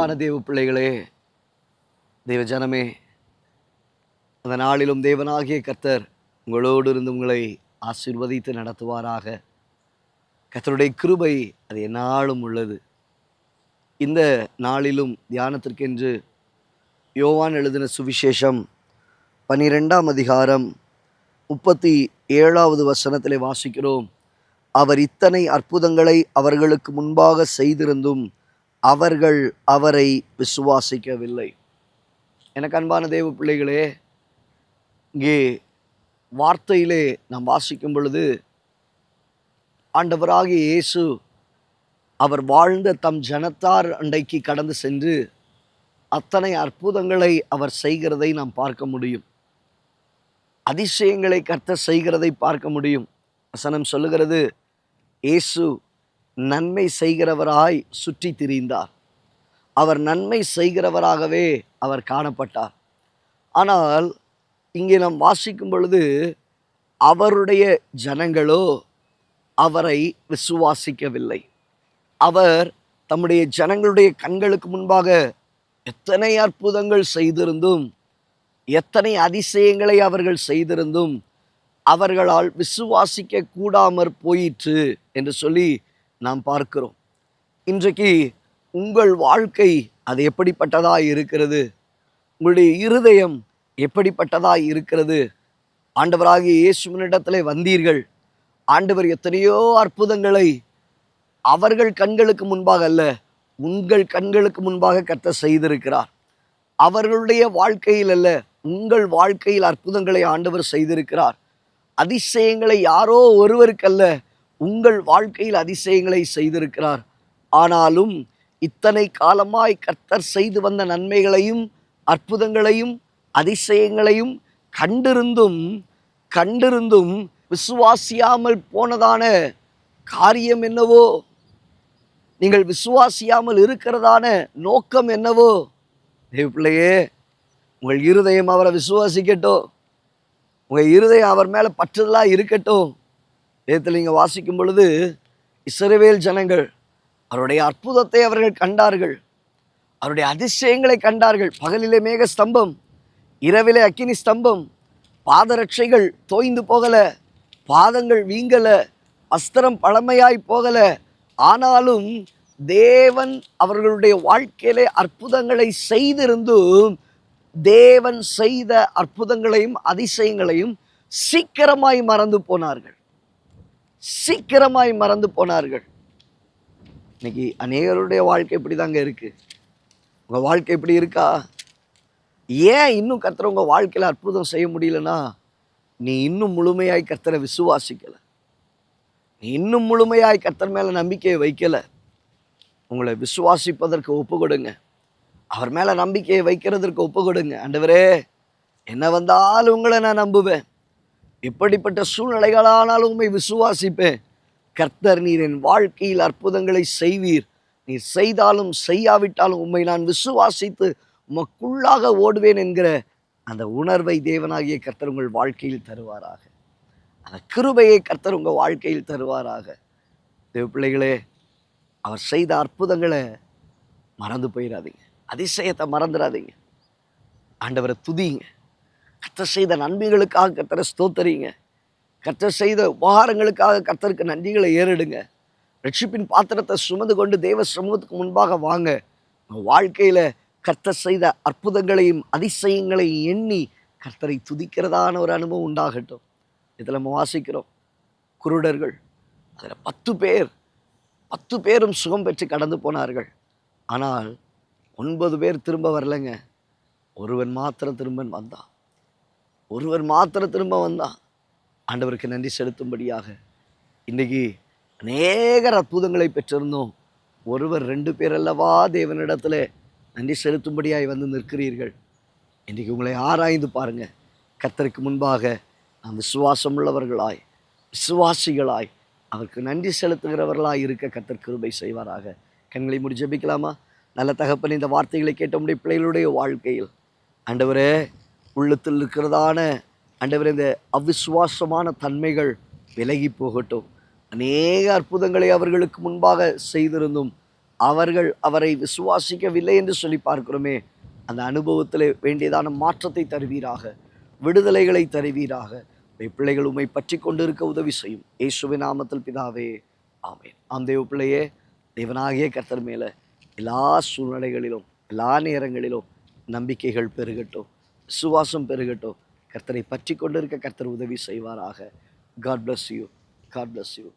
அன்பான தேவ பிள்ளைகளே, தேவ ஜனமே, அந்த நாளிலும் தேவனாகிய கர்த்தர் உங்களோடு இருந்து உங்களை ஆசீர்வதித்து நடத்துவாராக. கர்த்தருடைய கிருபை அது எந்நாளும் உள்ளது. இந்த நாளிலும் தியானத்திற்கென்று யோவான் எழுதின சுவிசேஷம் 12ஆம் அதிகாரம் 37வது வசனத்திலே வாசிக்கிறோம். அவர் இத்தனை அற்புதங்களை அவர்களுக்கு முன்பாக செய்திருந்தும் அவர்கள் அவரை விசுவாசிக்கவில்லை. எனக்கு அன்பான தேவ பிள்ளைகளே, இங்கே வார்த்தையிலே நாம் வாசிக்கும் பொழுது ஆண்டவராகிய இயேசு அவர் வாழ்ந்த தம் ஜனத்தார் அண்டைக்கு கடந்து சென்று அத்தனை அற்புதங்களை அவர் செய்கிறதை நாம் பார்க்க முடியும். அதிசயங்களை கர்த்தர் செய்கிறதை பார்க்க முடியும். வசனம் சொல்லுகிறது, இயேசு நன்மை செய்கிறவராய் சுற்றி திரிந்தார். அவர் நன்மை செய்கிறவராகவே அவர் காணப்பட்டார். ஆனால் இங்கே நாம் வாசிக்கும் பொழுது அவருடைய ஜனங்களோ அவரை விசுவாசிக்கவில்லை. அவர் தம்முடைய ஜனங்களுடைய கண்களுக்கு முன்பாக எத்தனை அற்புதங்கள் செய்திருந்தும், எத்தனை அதிசயங்களை அவர்கள் செய்திருந்தும் அவர்களால் விசுவாசிக்க கூடாமற் போயிற்று என்று சொல்லி நாம் பார்க்கிறோம். இன்றைக்கு உங்கள் வாழ்க்கை அது எப்படிப்பட்டதாய் இருக்கிறது? உங்களுடைய இருதயம் எப்படிப்பட்டதாய் இருக்கிறது? ஆண்டவராகிய இயேசுவினிடத்திலே வந்தீர்கள். ஆண்டவர் எத்தனையோ அற்புதங்களை அவர்கள் கண்களுக்கு முன்பாக அல்ல, உங்கள் கண்களுக்கு முன்பாக கர்த்தர் செய்திருக்கிறார். அவர்களுடைய வாழ்க்கையில் அல்ல, உங்கள் வாழ்க்கையில் அற்புதங்களை ஆண்டவர் செய்திருக்கிறார். அதிசயங்களை யாரோ ஒருவருக்கல்ல, உங்கள் வாழ்க்கையில் அதிசயங்களை செய்திருக்கிறார். ஆனாலும் இத்தனை காலமாய் கர்த்தர் செய்து வந்த நன்மைகளையும் அற்புதங்களையும் அதிசயங்களையும் கண்டிருந்தும் விசுவாசியாமல் போனதான காரியம் என்னவோ, நீங்கள் விசுவாசியாமல் இருக்கிறதான நோக்கம் என்னவோ? தேவ பிள்ளையே, உங்கள் இருதயம் அவரை விசுவாசிக்கட்டும். உங்கள் இருதயம் அவர் மேலே பற்றுதலாக இருக்கட்டும். வேதத்தில் நீங்கள் வாசிக்கும் பொழுது இஸ்ரவேல் ஜனங்கள் அவருடைய அற்புதத்தை அவர்கள் கண்டார்கள், அவருடைய அதிசயங்களை கண்டார்கள். பகலிலே மேக ஸ்தம்பம், இரவிலே அக்கினி ஸ்தம்பம், பாதரட்சைகள் தோய்ந்து போகலை, பாதங்கள் வீங்கலை, அஸ்திரம் பழமையாய் போகலை. ஆனாலும் தேவன் அவர்களுடைய வாழ்க்கையிலே அற்புதங்களை செய்திருந்தும் தேவன் செய்த அற்புதங்களையும் அதிசயங்களையும் சீக்கிரமாய் மறந்து போனார்கள். இன்னைக்கு அநேகருடைய வாழ்க்கை இப்படி தாங்க இருக்கு. உங்கள் வாழ்க்கை இப்படி இருக்கா? ஏன் இன்னும் கர்த்தர் உங்கள் வாழ்க்கையில் அற்புதம் செய்ய முடியலன்னா, நீ இன்னும் முழுமையாய் கர்த்தரை விசுவாசிக்கலை, நீ இன்னும் முழுமையாய் கர்த்தர் மேலே நம்பிக்கையை வைக்கலை. உங்களை விசுவாசிப்பதற்கு ஒப்பு கொடுங்க, அவர் மேலே நம்பிக்கையை வைக்கிறதற்கு ஒப்பு கொடுங்க. ஆண்டவரே, என்ன வந்தாலும் உங்களை நான் நம்புவேன், எப்படிப்பட்ட சூழ்நிலைகளானாலும் உண்மை விசுவாசிப்பேன். கர்த்தர், நீர் என் வாழ்க்கையில் அற்புதங்களை செய்வீர், நீர் செய்தாலும் செய்யாவிட்டாலும் உண்மை நான் விசுவாசித்து உமக்குள்ளாக ஓடுவேன் என்கிற அந்த உணர்வை தேவனாகிய கர்த்தர் உங்கள் வாழ்க்கையில் தருவாராக. அந்த கிருபையை கர்த்தர் உங்கள் வாழ்க்கையில் தருவாராக. தேவ பிள்ளைகளே, அவர் செய்த அற்புதங்களை மறந்து போயிடாதீங்க, அதிசயத்தை மறந்துடாதீங்க. ஆண்டவரை துதிங்க, கர்த்தர் செய்த நன்மைகளுக்காக கர்த்தரை ஸ்தோத்தரிங்க, கர்த்தர் செய்த உபகாரங்களுக்காக கர்த்தருக்கு நன்றிகளை ஏறெடுங்க. ரட்சிப்பின் பாத்திரத்தை சுமந்து கொண்டு தேவ சமூகத்துக்கு முன்பாக வாங்க. உங்கள் வாழ்க்கையில் கர்த்தர் செய்த அற்புதங்களையும் அதிசயங்களையும் எண்ணி கர்த்தரை துதிக்கிறதான ஒரு அனுபவம் உண்டாகட்டும். இதில் நம்ம வாசிக்கிறோம், குருடர்கள் அதில் 10 பேரும் சுகம் பெற்று கடந்து போனார்கள். ஆனால் 9 பேர் திரும்ப வரலைங்க. ஒருவன் மாத்திரம் திரும்ப வந்தான். ஆண்டவருக்கு நன்றி செலுத்தும்படியாக இன்றைக்கி அநேகர் அற்புதங்களை பெற்றிருந்தோம். 1-2 பேர் அல்லவா தேவனிடத்தில் நன்றி செலுத்தும்படியாய் வந்து நிற்கிறீர்கள். இன்றைக்கி உங்களை ஆராய்ந்து பாருங்கள். கர்த்தருக்கு முன்பாக நாம் விசுவாசமுள்ளவர்களாய், விசுவாசிகளாய், அவருக்கு நன்றி செலுத்துகிறவர்களாய் இருக்க கர்த்தர் கிருபை செய்வாராக. கண்களை மூடி ஜெபிக்கலாமா? நல்ல தகப்பன், இந்த வார்த்தைகளை கேட்ட உடைய பிள்ளைகளுடைய வாழ்க்கையில் ஆண்டவரே, உள்ளத்தில் இருக்கிறதான ஆண்டவரே இந்த அவிசுவாசமான தன்மைகள் விலகி போகட்டும். அநேக அற்புதங்களை அவர்களுக்கு முன்பாக செய்திருந்தும் அவர்கள் அவரை விசுவாசிக்கவில்லை என்று சொல்லி பார்க்கிறோமே, அந்த அனுபவத்தில் வேண்டியதான மாற்றத்தை தருவீராக, விடுதலைகளை தருவீராக. உம்முடைய பிள்ளைகள் உம்மை பற்றி கொண்டிருக்க உதவி செய்யும். இயேசுவின் நாமத்தில் பிதாவே, ஆமென். ஆம் தேவ பிள்ளையே, தேவனாகிய கர்த்தர் மேலே எல்லா சூழ்நிலைகளிலும் எல்லா நேரங்களிலும் நம்பிக்கைகள் பெருகட்டும், விசுவாசம் பெருகட்டும். கர்த்தரை பற்றி கொண்டிருக்க கர்த்தர் உதவி செய்வாராக. God bless you. God bless you.